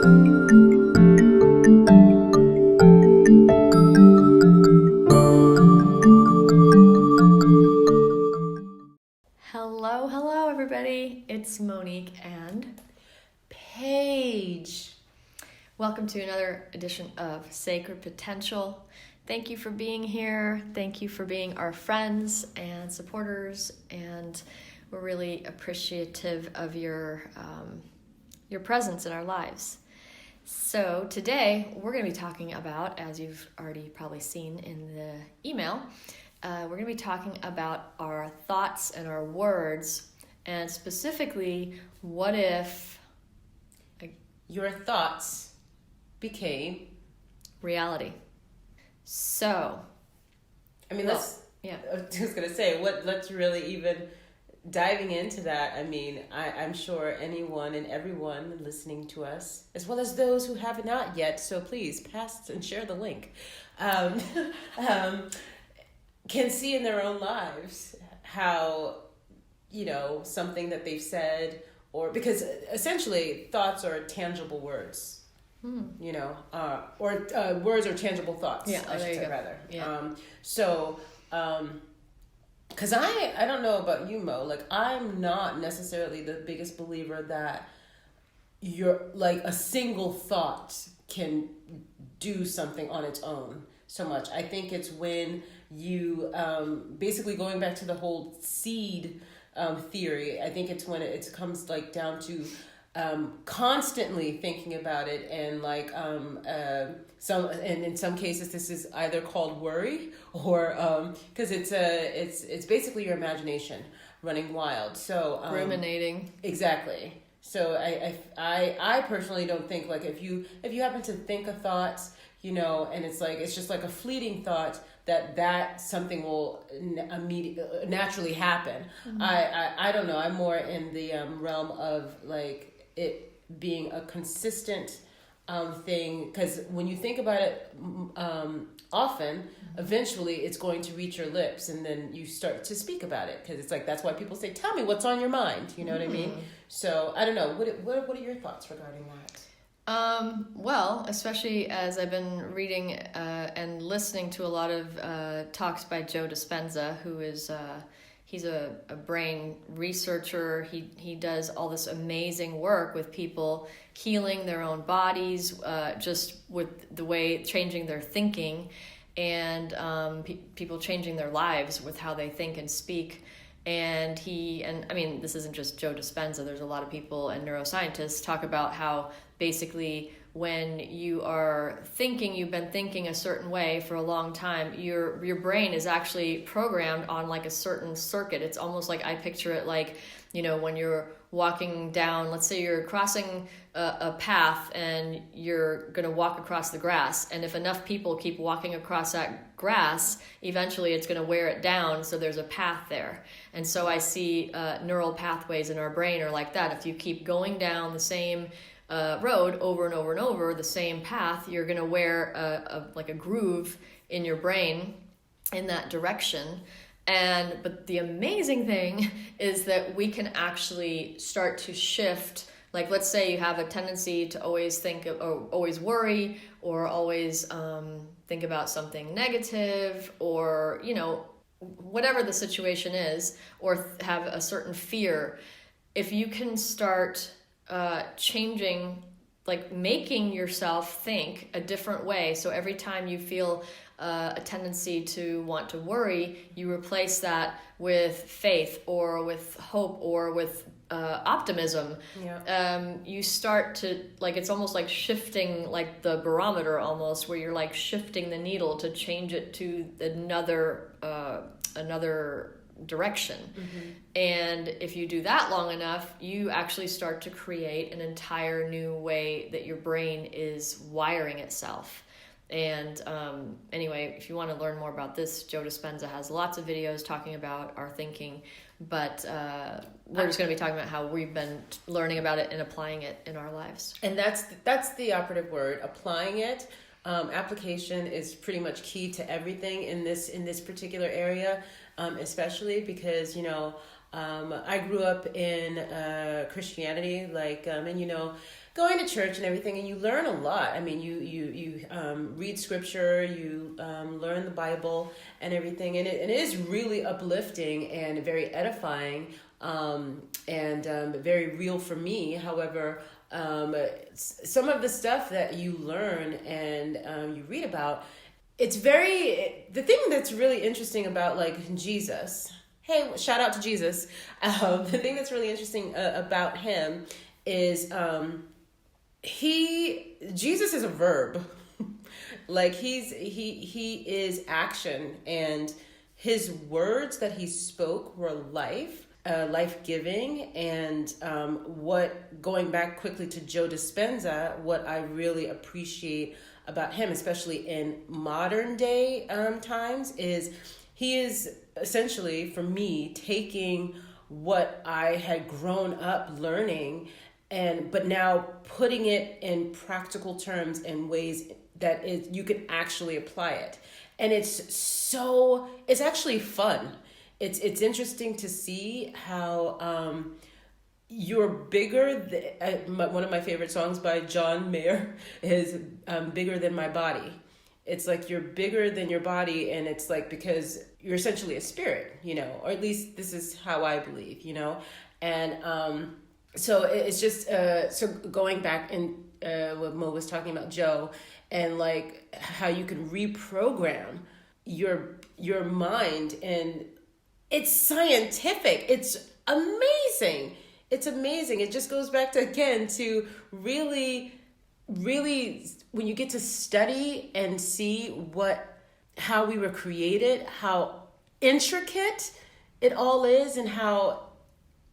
Hello everybody. It's Monique and Paige. Welcome to another edition of Sacred Potential. Thank you for being here. Thank you for being our friends and supporters, and we're really appreciative of your presence in our lives. So today we're going to be talking about, as you've already probably seen in the email, we're going to be talking about our thoughts and our words, and specifically, what if your thoughts became reality? So, I mean, I was going to say, let's really even diving into that. I mean, I'm sure anyone and everyone listening to us, as well as those who have not yet, so please pass and share the link, can see in their own lives how, something that they've said, or because essentially thoughts are tangible words, or words are tangible thoughts, I should say rather. Yeah. Because I don't know about you, Mo, like I'm not necessarily the biggest believer that you're like a single thought can do something on its own so much. I think it's when you basically going back to the whole seed theory. I think it's when it comes like down to constantly thinking about it, and like in some cases this is either called worry or because it's basically your imagination running wild. So ruminating. Exactly. So I personally don't think, like, if you happen to think a thought, and it's just like a fleeting thought, that something will naturally happen. Mm-hmm. I don't know. I'm more in the realm of like it being a consistent thing, because when you think about it often, eventually it's going to reach your lips, and then you start to speak about it, because it's like that's why people say, "Tell me what's on your mind." You know what I mean? So I don't know. What are your thoughts regarding that? Well, especially as I've been reading and listening to a lot of talks by Joe Dispenza, who is he's a brain researcher. He does all this amazing work with people healing their own bodies, just with the way changing their thinking, and people changing their lives with how they think and speak. And I mean, this isn't just Joe Dispenza. There's a lot of people and neuroscientists talk about how basically when you are thinking, you've been thinking a certain way for a long time, your brain is actually programmed on like a certain circuit. It's almost like, I picture it like, when you're walking down, let's say you're crossing a path and you're going to walk across the grass. And if enough people keep walking across that grass, eventually it's going to wear it down. So there's a path there. And so I see neural pathways in our brain are like that. If you keep going down the same road over and over and over, the same path, you're going to wear a groove in your brain in that direction. But the amazing thing is that we can actually start to shift. Like, let's say you have a tendency to always think or always worry, or always think about something negative, or whatever the situation is, or have a certain fear. If you can start changing, like making yourself think a different way, so every time you feel a tendency to want to worry, you replace that with faith or with hope or with optimism. You start to, like, it's almost like shifting, like the barometer almost, where you're like shifting the needle to change it to another direction. Mm-hmm. And if you do that long enough, you actually start to create an entire new way that your brain is wiring itself. And anyway, if you want to learn more about this, Joe Dispenza has lots of videos talking about our thinking, but we're just going to be talking about how we've been learning about it and applying it in our lives. And that's the operative word, applying it. Application is pretty much key to everything in this particular area, especially because, I grew up in Christianity, like, and going to church and everything, and you learn a lot. I mean, you read scripture, you learn the Bible and everything, and it is really uplifting and very edifying, and very real for me. However, some of the stuff that you learn and you read about, the thing that's really interesting about like Jesus. Hey, shout out to Jesus. The thing that's really interesting about him is Jesus is a verb. Like he is action, and his words that he spoke were life-giving. And going back quickly to Joe Dispenza, what I really appreciate about him, especially in modern day times, is he is essentially, for me, taking what I had grown up learning but now putting it in practical terms in ways that you can actually apply it. And it's actually fun. It's interesting to see how you're bigger. One of my favorite songs by John Mayer is Bigger Than My Body. It's like you're bigger than your body, and it's like because you're essentially a spirit, or at least this is how I believe, and so it's just so going back in what Mo was talking about, Joe, and like how you can reprogram your mind, and it's scientific. It's amazing. It's amazing. It just goes back to really when you get to study and see how we were created, how intricate it all is, and how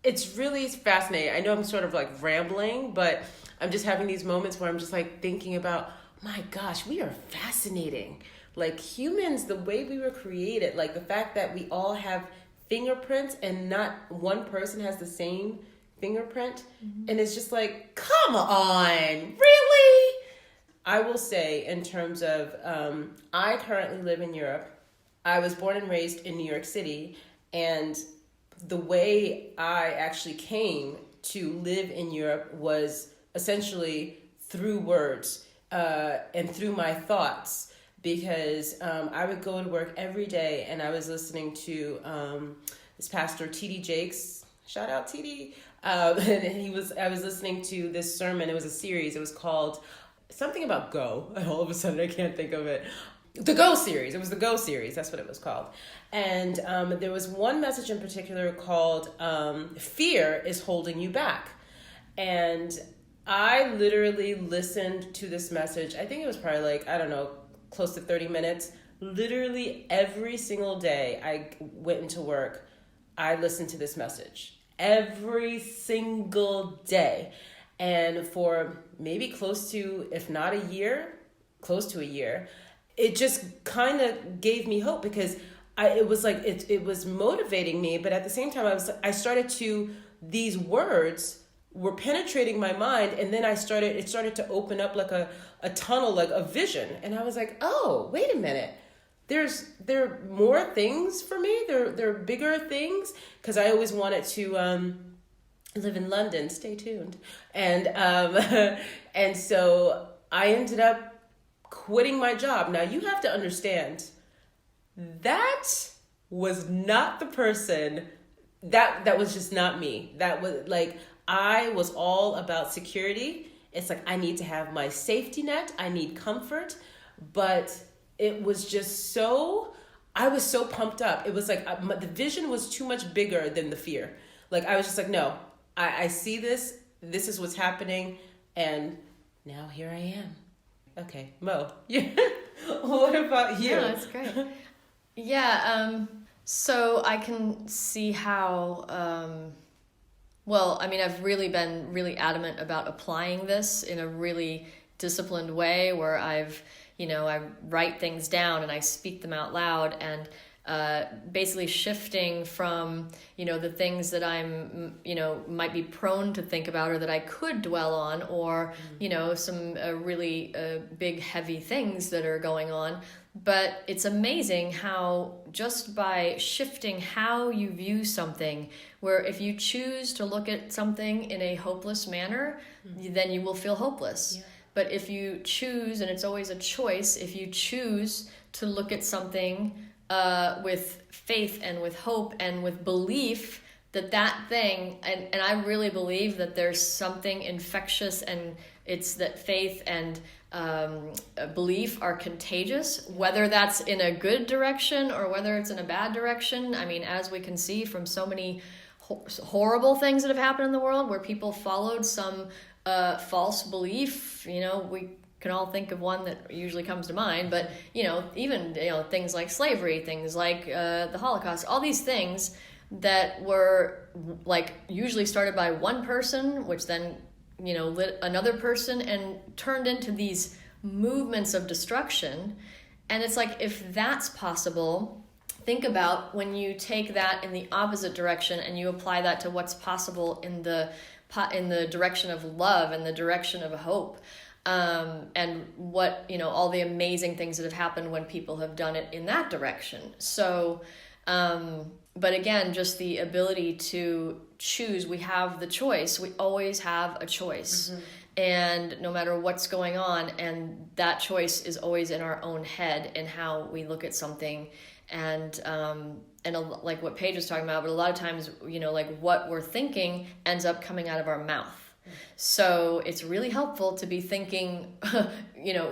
it's really fascinating. I know I'm sort of like rambling, but I'm just having these moments where I'm just like thinking about, my gosh, we are fascinating. Like humans, the way we were created, like the fact that we all have fingerprints and not one person has the same fingerprint. Mm-hmm. And it's just like, come on, really? I will say, in terms of, I currently live in Europe. I was born and raised in New York City, and the way I actually came to live in Europe was essentially through words and through my thoughts, because I would go to work every day and I was listening to this pastor, T.D. Jakes. Shout out T.D. And I was listening to this sermon. It was a series. It was called something about Go. And all of a sudden I can't think of it. The Go series. It was the Go series. That's what it was called. And there was one message in particular called Fear is Holding You Back. And I literally listened to this message. I think it was probably like, I don't know, close to 30 minutes. Literally every single day I went into work, I listened to this message. Every single day. And for maybe close to, if not a year, close to a year, it just kind of gave me hope, because it was like, it was motivating me. But at the same time, these words were penetrating my mind. And then it started to open up like a tunnel, like a vision. And I was like, oh, wait a minute. There are more things for me. There are bigger things, because I always wanted to live in London. Stay tuned. And and so I ended up quitting my job. Now you have to understand, that was not the person. That was just not me. That was like, I was all about security. It's like, I need to have my safety net. I need comfort. But it was just I was so pumped up. It was like the vision was too much bigger than the fear. Like I was just like, no, I see this. This is what's happening. And now here I am. Okay, Mo. Yeah. What about you? Yeah, that's great. Yeah, so I can see how, I've really been really adamant about applying this in a really disciplined way, where I write things down and I speak them out loud. And basically shifting from, the things that I'm, might be prone to think about or that I could dwell on, or, some really big, heavy things that are going on. But it's amazing how just by shifting how you view something, where if you choose to look at something in a hopeless manner, then you will feel hopeless. Yeah. But if you choose, and it's always a choice, if you choose to look at something with faith and with hope and with belief that thing, and I really believe that there's something infectious, and it's that faith and belief are contagious, whether that's in a good direction or whether it's in a bad direction. I mean, as we can see from so many horrible things that have happened in the world where people followed some false belief, we can all think of one that usually comes to mind, but even things like slavery, things like the Holocaust, all these things that were like usually started by one person, which then lit another person and turned into these movements of destruction. And it's like, if that's possible, think about when you take that in the opposite direction and you apply that to what's possible in the direction of love and the direction of hope. And what, all the amazing things that have happened when people have done it in that direction. So, but again, just the ability to choose, we have the choice. We always have a choice. Mm-hmm. And no matter what's going on, and that choice is always in our own head and how we look at something. And like what Paige was talking about, but a lot of times, like what we're thinking ends up coming out of our mouth. So it's really helpful to be thinking,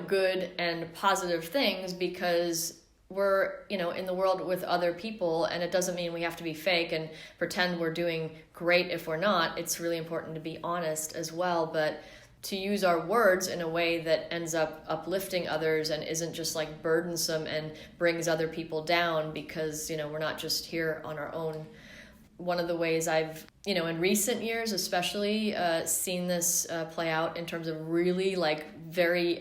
good and positive things, because we're, in the world with other people, and it doesn't mean we have to be fake and pretend we're doing great if we're not. It's really important to be honest as well, but to use our words in a way that ends up uplifting others and isn't just like burdensome and brings other people down, because, we're not just here on our own. One of the ways I've, in recent years especially, seen this play out in terms of really like very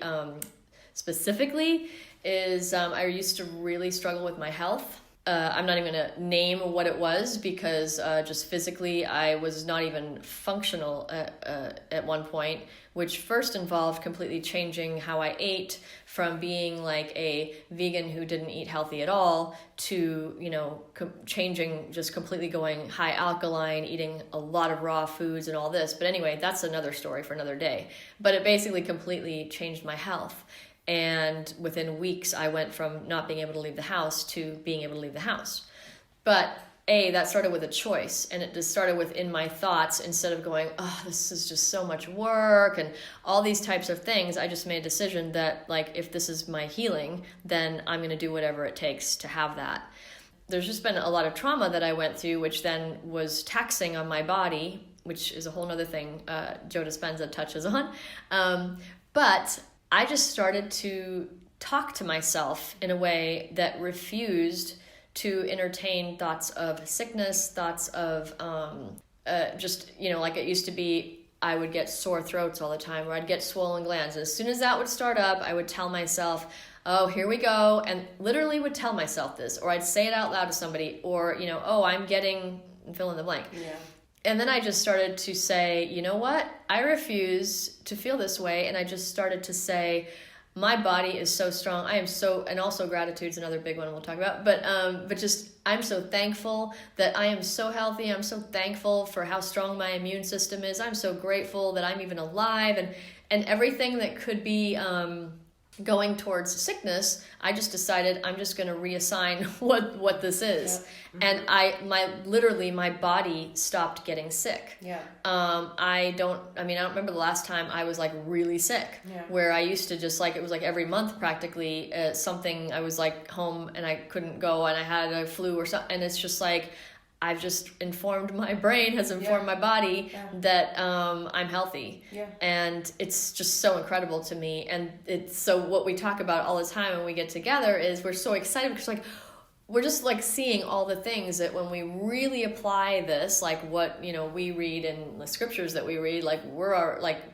specifically is I used to really struggle with my health. I'm not even going to name what it was, because just physically I was not even functional at one point, which first involved completely changing how I ate, from being like a vegan who didn't eat healthy at all to, changing, just completely going high alkaline, eating a lot of raw foods and all this. But anyway, that's another story for another day. But it basically completely changed my health. And within weeks, I went from not being able to leave the house to being able to leave the house. But that started with a choice, and it just started within my thoughts. Instead of going, oh, this is just so much work and all these types of things, I just made a decision that, like, if this is my healing, then I'm going to do whatever it takes to have that. There's just been a lot of trauma that I went through, which then was taxing on my body, which is a whole other thing Joe Dispenza touches on. But I just started to talk to myself in a way that refused to entertain thoughts of sickness, thoughts of just, like it used to be, I would get sore throats all the time, or I'd get swollen glands. And as soon as that would start up, I would tell myself, oh, here we go. And literally would tell myself this, or I'd say it out loud to somebody, or, oh, I'm getting, fill in the blank. Yeah. And then I just started to say, you know what? I refuse to feel this way. And I just started to say, my body is so strong. I am so, and also gratitude's another big one we'll talk about. But just, I'm so thankful that I am so healthy. I'm so thankful for how strong my immune system is. I'm so grateful that I'm even alive, and everything that could be going towards sickness, I just decided I'm just going to reassign what this is. Yeah. Mm-hmm. And my body stopped getting sick. Yeah. I don't remember the last time I was like really sick, where I used to just like, it was like every month practically, something, I was like home and I couldn't go and I had a flu or something. And it's just like, I've just informed, my brain has informed my body that I'm healthy. Yeah. And it's just so incredible to me. And it's so what we talk about all the time when we get together is we're so excited, because like we're just like seeing all the things that when we really apply this, like what, we read in the scriptures that we read, like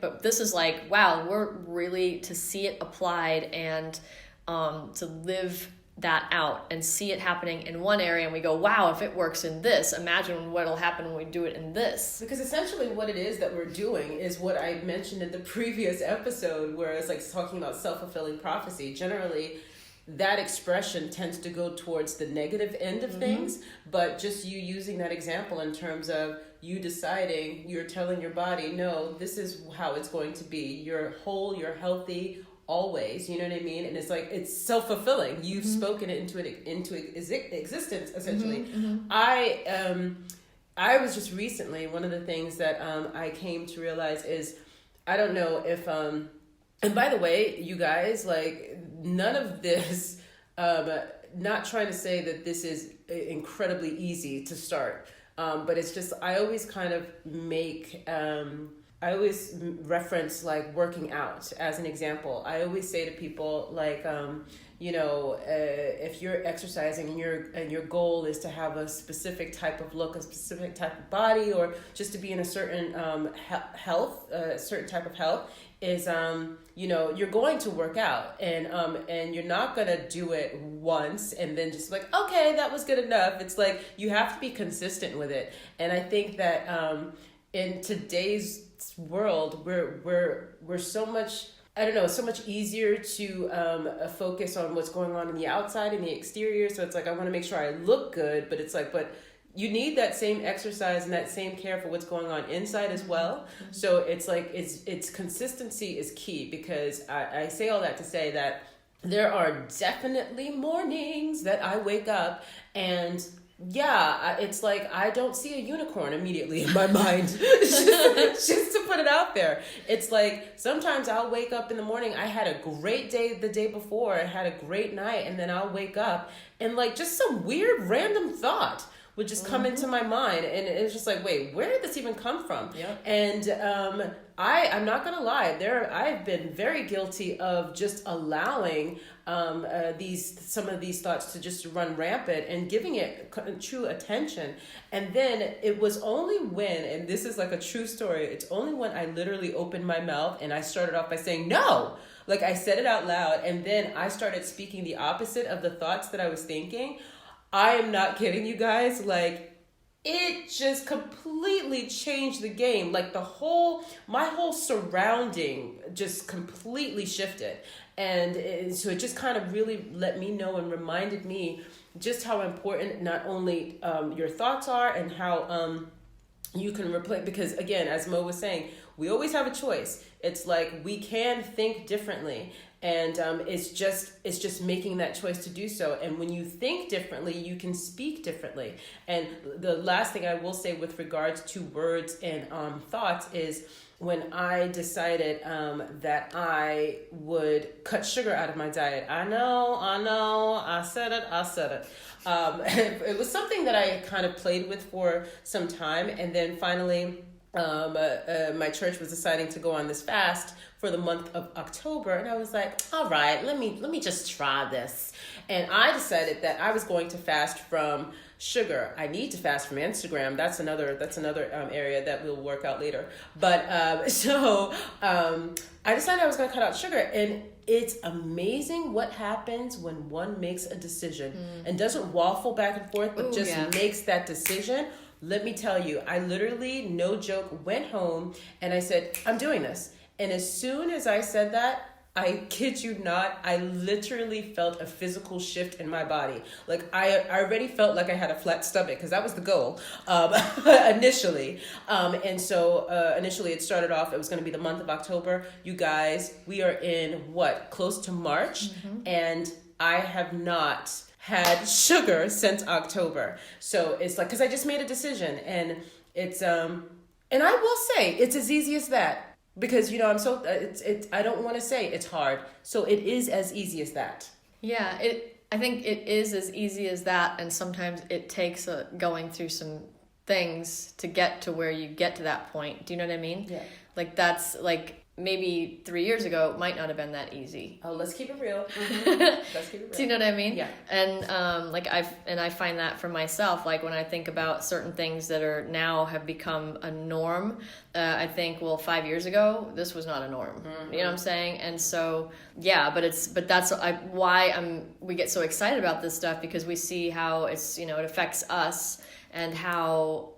but this is like, wow, we're really to see it applied and to live that out and see it happening in one area, and we go, wow, if it works in this, imagine what'll happen when we do it in this. Because essentially what it is that we're doing is what I mentioned in the previous episode, where it's like talking about self-fulfilling prophecy. Generally, that expression tends to go towards the negative end of things, but just you using that example in terms of you deciding, you're telling your body, no, this is how it's going to be. You're whole, you're healthy, always, you know what I mean? And it's like, it's self-fulfilling. You've spoken it into existence, essentially. I was just recently, one of the things that I came to realize is, I don't know if, and by the way, you guys, like, none of this, not trying to say that this is incredibly easy to start, but it's just, I always kind of I always reference like working out as an example. I always say to people like, if you're exercising and your goal is to have a specific type of look, a specific type of body, or just to be in a certain health, a certain type of health, is you're going to work out, and you're not gonna do it once and then just like, okay, that was good enough. It's like you have to be consistent with it, and I think that in today's world, we're so much, I don't know, so much easier to focus on what's going on in the outside and the exterior. So it's like, I want to make sure I look good, but it's like, but you need that same exercise and that same care for what's going on inside as well. So it's like, it's consistency is key, because I say all that to say that there are definitely mornings that I wake up and it's like I don't see a unicorn immediately in my mind. just to put it out there. It's like sometimes I'll wake up in the morning. I had a great day the day before. I had a great night. And then I'll wake up and like just some weird random thought would just come into my mind. And it's just like, wait, where did this even come from? Yep. And I'm not going to lie. I've been very guilty of just allowing some of these thoughts to just run rampant and giving it true attention. And then it was only when, and this is like a true story, it's only when I literally opened my mouth and I started off by saying no. Like I said it out loud, and then I started speaking the opposite of the thoughts that I was thinking. I am not kidding you guys. Like, it just completely changed the game. Like my whole surrounding just completely shifted. And so it just kind of really let me know and reminded me just how important not only your thoughts are and how you can replace, because again, as Mo was saying, we always have a choice. It's like we can think differently. And it's just making that choice to do so. And when you think differently, you can speak differently. And the last thing I will say with regards to words and thoughts is when I decided that I would cut sugar out of my diet. I know, I said it. It was something that I kind of played with for some time. And then finally, my church was deciding to go on this fast for the month of October, and I was like, all right, let me just try this. And I decided that I was going to fast from sugar. I need to fast from Instagram. That's another area that we'll work out later. But I decided I was going to cut out sugar, and it's amazing what happens when one makes a decision and doesn't waffle back and forth, but makes that decision. Let me tell you, I literally, no joke, went home and I said, I'm doing this. And as soon as I said that, I kid you not, I literally felt a physical shift in my body. Like I already felt like I had a flat stomach, because that was the goal initially. And so initially it started off, it was going to be the month of October. You guys, we are in close to March, and I have not had sugar since October. So it's like, because I just made a decision, and it's and I will say it's as easy as that. Because, I'm so, I don't want to say it's hard. So it is as easy as that. Yeah, I think it is as easy as that. And sometimes it takes going through some things to get to where you get to that point. Do you know what I mean? Yeah. Like that's like maybe 3 years ago might not have been that easy. Oh, let's keep it real. Let's keep it real. Do you know what I mean? Yeah. And I find that for myself, like when I think about certain things that are now have become a norm, I think, well, 5 years ago this was not a norm. You know what I'm saying? And so yeah, but that's why we get so excited about this stuff, because we see how it's, it affects us, and how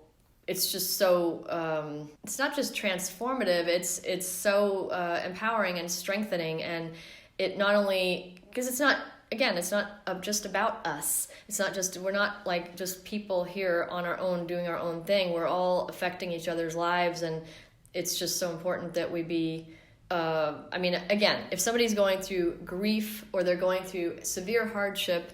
it's just so it's not just transformative, it's so empowering and strengthening. And it not only, because it's not just about us. It's not just, we're not like just people here on our own doing our own thing. We're all affecting each other's lives, and it's just so important that we be again, if somebody's going through grief or they're going through severe hardship,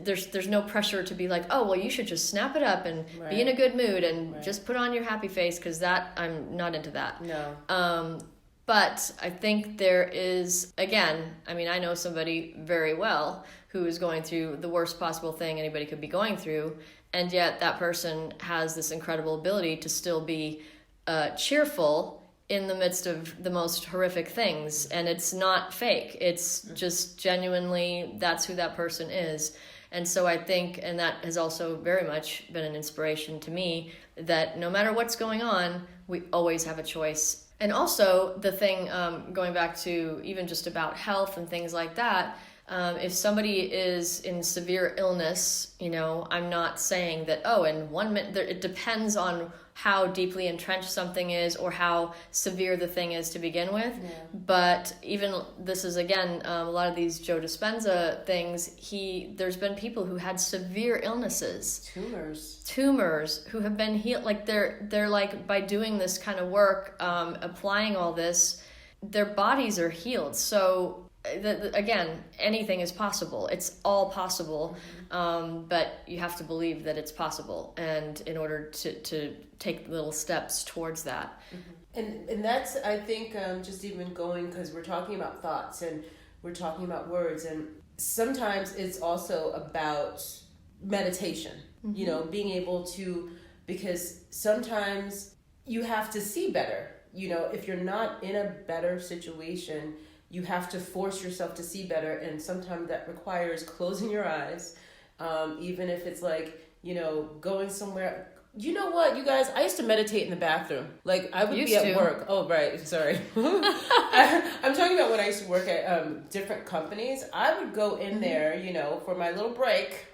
there's no pressure to be like, oh, well, you should just snap it up and be in a good mood and just put on your happy face, because that, I'm not into that. No. But I think there is, again, I know somebody very well who is going through the worst possible thing anybody could be going through, and yet that person has this incredible ability to still be cheerful in the midst of the most horrific things. And it's not fake. It's just genuinely, that's who that person is. And so I think, and that has also very much been an inspiration to me, that no matter what's going on, we always have a choice. And also the thing, going back to even just about health and things like that, if somebody is in severe illness, I'm not saying that, in 1 minute, it depends on how deeply entrenched something is or how severe the thing is to begin with. Yeah. But even this is, again, a lot of these Joe Dispenza things, there's been people who had severe illnesses. Tumors who have been healed. Like they're like, by doing this kind of work, applying all this, their bodies are healed. So again, anything is possible. It's all possible. But you have to believe that it's possible, and in order to take little steps towards that. And that's, I think, just even going, because we're talking about thoughts and we're talking about words, and sometimes it's also about meditation, being able to, because sometimes you have to see better. If you're not in a better situation, you have to force yourself to see better, and sometimes that requires closing your eyes, even if it's like, going somewhere. You know what, you guys? I used to meditate in the bathroom. Like, I would be at work. Oh, right. Sorry. I'm talking about when I used to work at different companies. I would go in there, for my little break,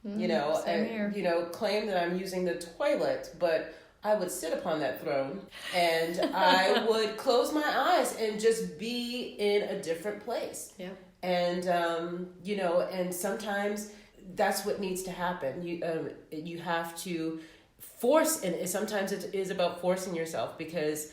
same and, here. Claim that I'm using the toilet, but I would sit upon that throne and I would close my eyes and just be in a different place. Yeah. And, and sometimes that's what needs to happen. You have to force, and sometimes it is about forcing yourself, because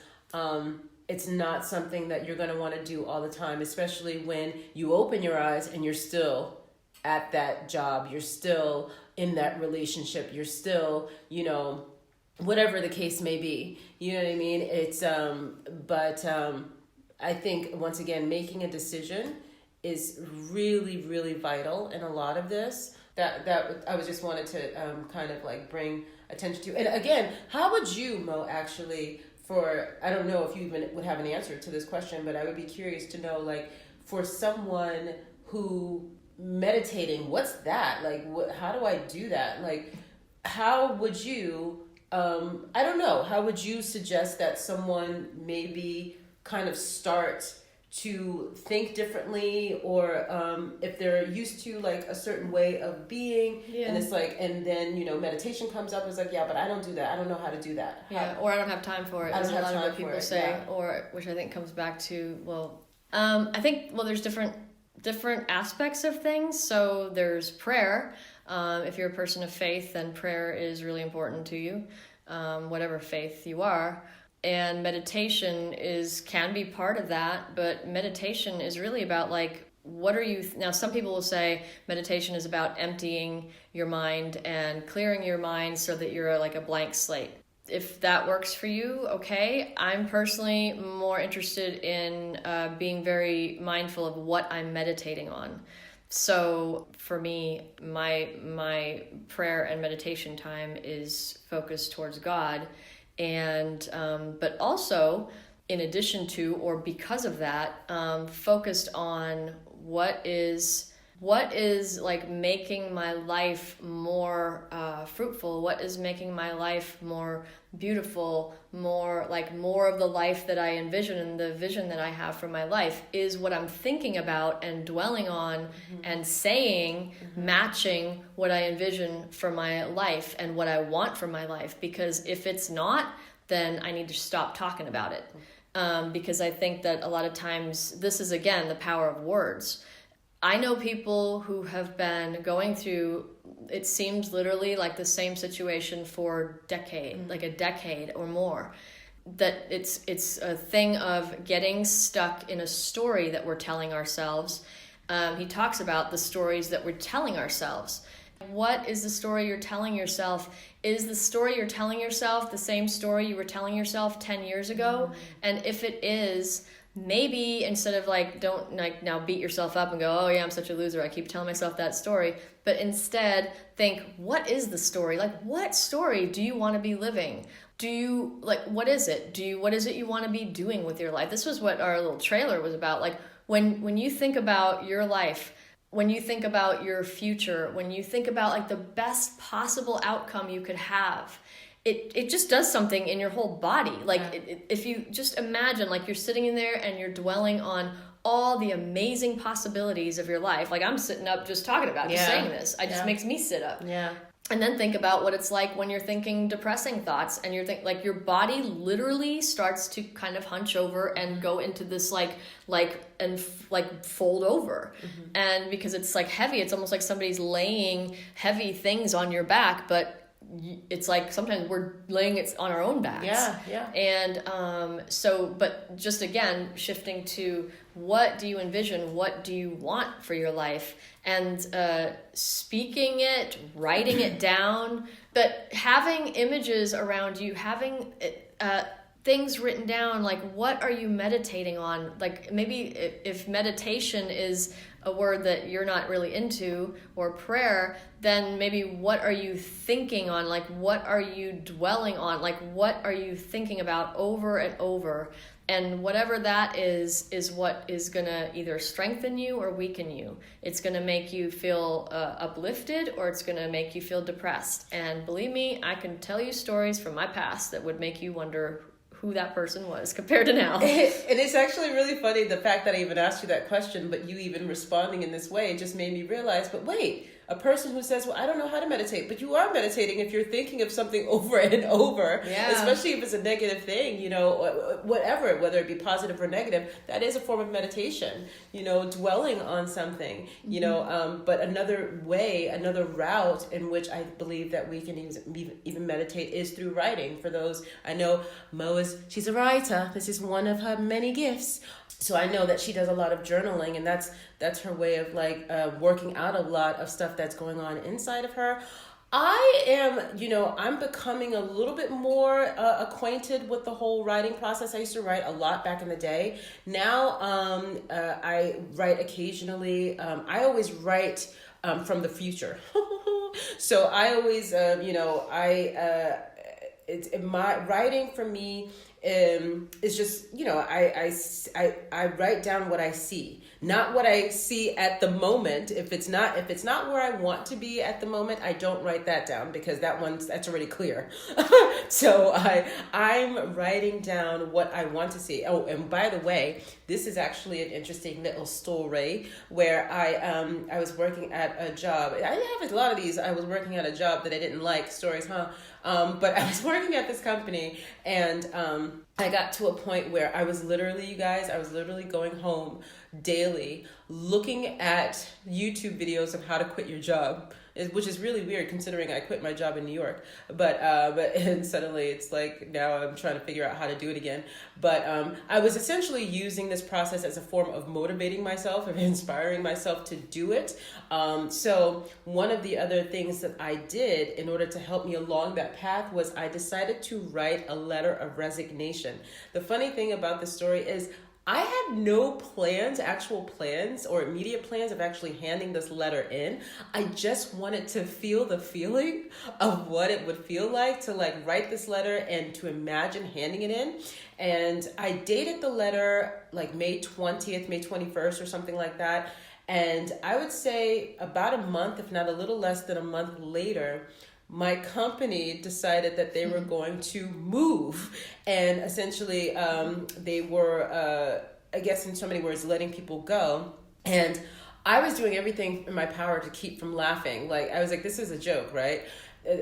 it's not something that you're going to want to do all the time, especially when you open your eyes and you're still at that job, you're still in that relationship, you're still, whatever the case may be. You know what I mean? It's but I think, once again, making a decision is really, really vital in a lot of this. That I was just wanted to kind of like bring attention to. And again, how would you, Mo, actually, I don't know if you even would have an answer to this question, but I would be curious to know, like, for someone who meditating, what's that? Like, how do I do that? Like, how would you, I don't know, how would you suggest that someone maybe kind of start to think differently, or if they're used to like a certain way of being, and it's like, and then meditation comes up, it's like, yeah, but I don't do that, I don't know how to do that, or I don't have time for it, as a lot of what people say, or which I think comes back to, I think there's different aspects of things. So there's prayer. If you're a person of faith, then prayer is really important to you, whatever faith you are. And meditation can be part of that, but meditation is really about like, what are you, now some people will say meditation is about emptying your mind and clearing your mind so that you're like a blank slate. If that works for you, okay. I'm personally more interested in being very mindful of what I'm meditating on. So for me, my prayer and meditation time is focused towards God. And but also in addition to, or because of that, focused on what is like making my life more fruitful, what is making my life more beautiful, more of the life that I envision and the vision that I have for my life is what I'm thinking about and dwelling on and saying, matching what I envision for my life and what I want for my life. Because if it's not, then I need to stop talking about it. Because I think that a lot of times, this is again the power of words. I know people who have been going through, it seems literally like the same situation for like a decade or more. That it's a thing of getting stuck in a story that we're telling ourselves. He talks about the stories that we're telling ourselves. What is the story you're telling yourself? Is the story you're telling yourself the same story you were telling yourself 10 years ago? And if it is, maybe instead of don't now beat yourself up and go, oh yeah, I'm such a loser, I keep telling myself that story, but instead think, what is the story? What story do you want to be living? Do you what is it? What is it you want to be doing with your life? This was what our little trailer was about. When you think about your life, when you think about your future, when you think about the best possible outcome you could have, it just does something in your whole body. If you just imagine, you're sitting in there and you're dwelling on all the amazing possibilities of your life. I'm sitting up just talking about just saying this. It just makes me sit up. Yeah. And then think about what it's like when you're thinking depressing thoughts and you're your body literally starts to kind of hunch over and go into this fold over. And because it's heavy, it's almost like somebody's laying heavy things on your back, but it's sometimes we're laying it on our own backs. Yeah. And but just again, shifting to what do you envision? What do you want for your life? And speaking it, writing it down, but having images around you, having things written down, what are you meditating on? Maybe if meditation is a word that you're not really into, or prayer, then maybe what are you thinking on? What are you dwelling on? What are you thinking about over and over? And whatever that is what is going to either strengthen you or weaken you. It's going to make you feel uplifted, or it's going to make you feel depressed. And believe me, I can tell you stories from my past that would make you wonder who that person was compared to now. And it's actually really funny, the fact that I even asked you that question, but you even responding in this way just made me realize, but wait, a person who says, well, I don't know how to meditate, but you are meditating if you're thinking of something over and over, especially if it's a negative thing, whatever, whether it be positive or negative, that is a form of meditation, dwelling on something, but another route in which I believe that we can even meditate is through writing. For those, I know she's a writer. This is one of her many gifts. So I know that she does a lot of journaling, and that's her way of working out a lot of stuff that's going on inside of her. I am, I'm becoming a little bit more acquainted with the whole writing process. I used to write a lot back in the day. Now I write occasionally. I always write from the future. So I always, my writing for me it's just, I write down what I see, not what I see at the moment. If it's not where I want to be at the moment, I don't write that down, because that's already clear. So I'm writing down what I want to see. Oh, and by the way, this is actually an interesting little story where I was working at a job. I have a lot of these. I was working at a job that I didn't like, stories, huh? But I was working at this company, and I got to a point where I was literally going home daily looking at YouTube videos of how to quit your job, which is really weird considering I quit my job in New York. But and suddenly it's now I'm trying to figure out how to do it again. But I was essentially using this process as a form of motivating myself, of inspiring myself to do it. So one of the other things that I did in order to help me along that path was I decided to write a letter of resignation. The funny thing about the story is I had no plans, actual plans or immediate plans of actually handing this letter in. I just wanted to feel the feeling of what it would feel like to like write this letter and to imagine handing it in. And I dated the letter like May 20th, May 21st or something like that. And I would say about a month, if not a little less than a month later, my company decided that they were going to move, and essentially they were, I guess in so many words, letting people go. And I was doing everything in my power to keep from laughing. Like, I was like, this is a joke, right?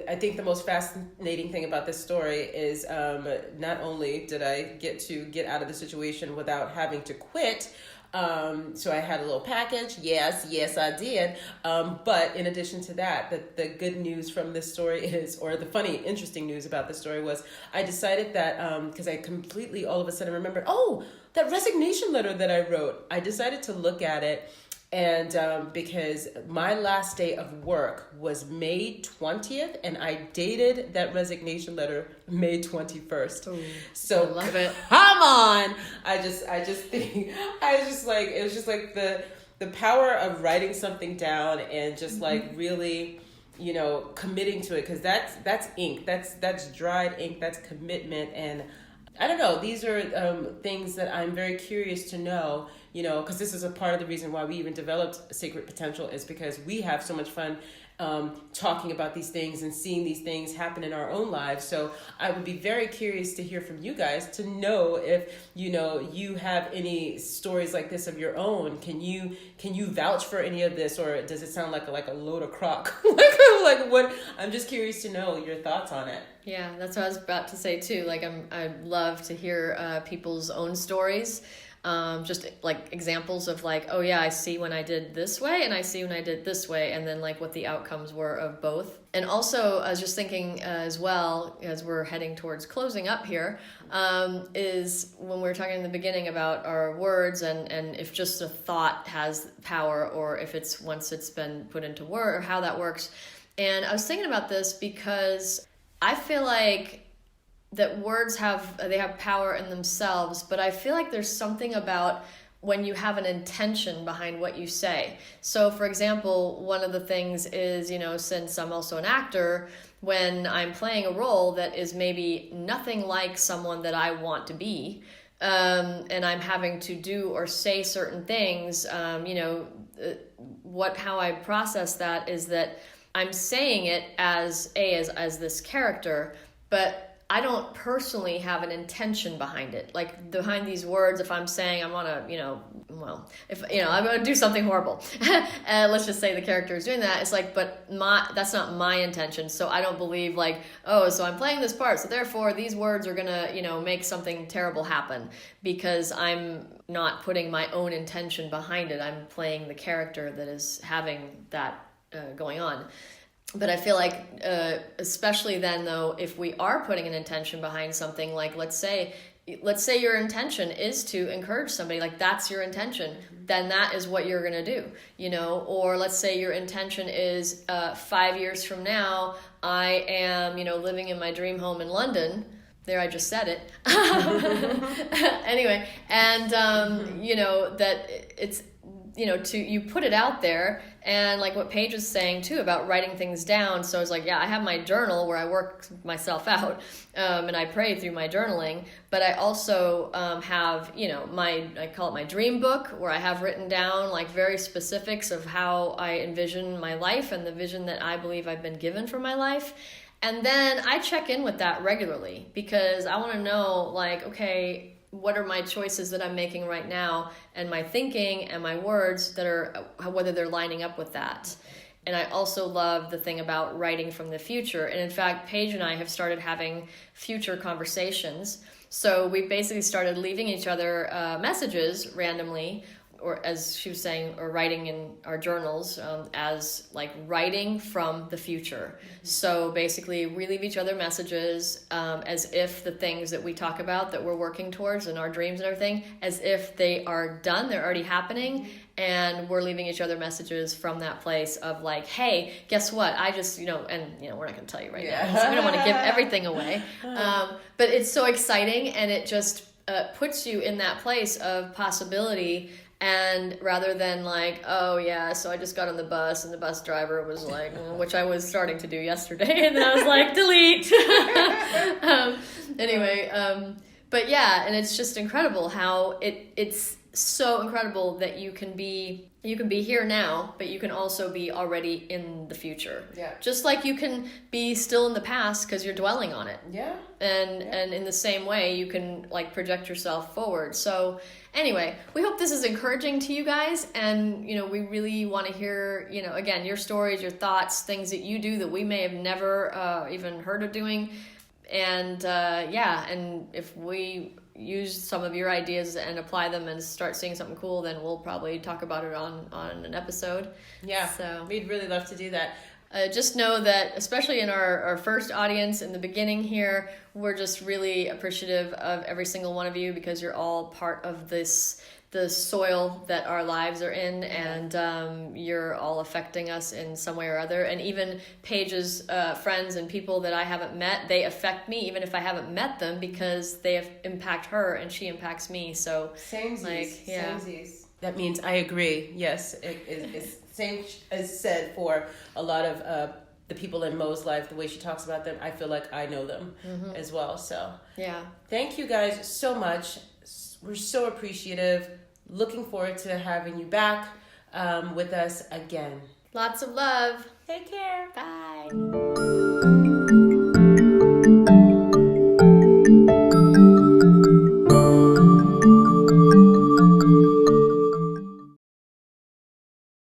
I think the most fascinating thing about this story is not only did I get out of the situation without having to quit, so I had a little package. Yes, I did. But in addition to that, the good news from this story is, or the funny, interesting news about this story was, I decided that, because I completely all of a sudden remembered, oh, that resignation letter that I wrote, I decided to look at it. And because my last day of work was May 20th, and I dated that resignation letter May 21st. Ooh, so I love it. Come on. I just think it was just like the power of writing something down and just like really, committing to it, because that's ink. That's dried ink. That's commitment. And I don't know. These are things that I'm very curious to know, because this is a part of the reason why we even developed Sacred Potential, is because we have so much fun talking about these things and seeing these things happen in our own lives. So I would be very curious to hear from you guys, to know if, you have any stories like this of your own. Can you vouch for any of this, or does it sound like a load of crock? like what? I'm just curious to know your thoughts on it. Yeah, that's what I was about to say too. Like, I'd love to hear people's own stories. Just like examples of like, oh yeah, I see when I did this way and I see when I did this way, and then like what the outcomes were of both. And also I was just thinking as well, as we're heading towards closing up here, is when we were talking in the beginning about our words and if just a thought has power, or if it's once it's been put into word, or how that works. And I was thinking about this because I feel like that words have power in themselves, but I feel like there's something about when you have an intention behind what you say. So for example, one of the things is, since I'm also an actor, when I'm playing a role that is maybe nothing like someone that I want to be, and I'm having to do or say certain things, how I process that is that I'm saying it as this character, but I don't personally have an intention behind it. Like, behind these words, if I'm saying I want to, I'm going to do something horrible, let's just say the character is doing that, it's like, but that's not my intention. So I don't believe like, oh, so I'm playing this part, so therefore these words are going to, make something terrible happen, because I'm not putting my own intention behind it. I'm playing the character that is having that going on. But I feel like, especially then though, if we are putting an intention behind something, like let's say your intention is to encourage somebody, like that's your intention, then that is what you're going to do, or let's say your intention is 5 years from now, I am, living in my dream home in London. There, I just said it. Anyway, and, that it's, you put it out there, and like what Paige was saying too about writing things down. So it's like, yeah, I have my journal where I work myself out, and I pray through my journaling, but I also have, I call it my dream book, where I have written down like very specifics of how I envision my life and the vision that I believe I've been given for my life. And then I check in with that regularly, because I want to know, like, okay, what are my choices that I'm making right now, and my thinking and my words that are, whether they're lining up with that. And I also love the thing about writing from the future. And in fact, Paige and I have started having future conversations. So we basically started leaving each other messages randomly, or as she was saying, or writing in our journals, as like writing from the future. So basically we leave each other messages as if the things that we talk about that we're working towards and our dreams and everything, as if they are done, they're already happening. And we're leaving each other messages from that place of like, hey, guess what? I just, we're not going to tell you right now, so we don't want to give everything away. But it's so exciting, and it just, puts you in that place of possibility. And rather than like, oh yeah, so I just got on the bus and the bus driver was like, which I was starting to do yesterday, and then I was like, delete. But yeah, and it's just incredible how it's so incredible that you can be here now, but you can also be already in the future. Yeah. Just like you can be still in the past because you're dwelling on it. Yeah. And in the same way, you can like project yourself forward. So anyway, we hope this is encouraging to you guys, and we really want to hear again your stories, your thoughts, things that you do that we may have never even heard of doing, and and if we use some of your ideas and apply them and start seeing something cool, then we'll probably talk about it on an episode. Yeah, so we'd really love to do that. Just know that, especially in our first audience in the beginning here, we're just really appreciative of every single one of you, because you're all part of the soil that our lives are in, and you're all affecting us in some way or other. And even Paige's friends and people that I haven't met, they affect me even if I haven't met them, because they impact her and she impacts me. So samesies. That means I agree. Yes, it's same as said for a lot of the people in Mo's life. The way she talks about them, I feel like I know them as well. So yeah, thank you guys so much. We're so appreciative. Looking forward to having you back with us again. Lots of love. Take care. Bye.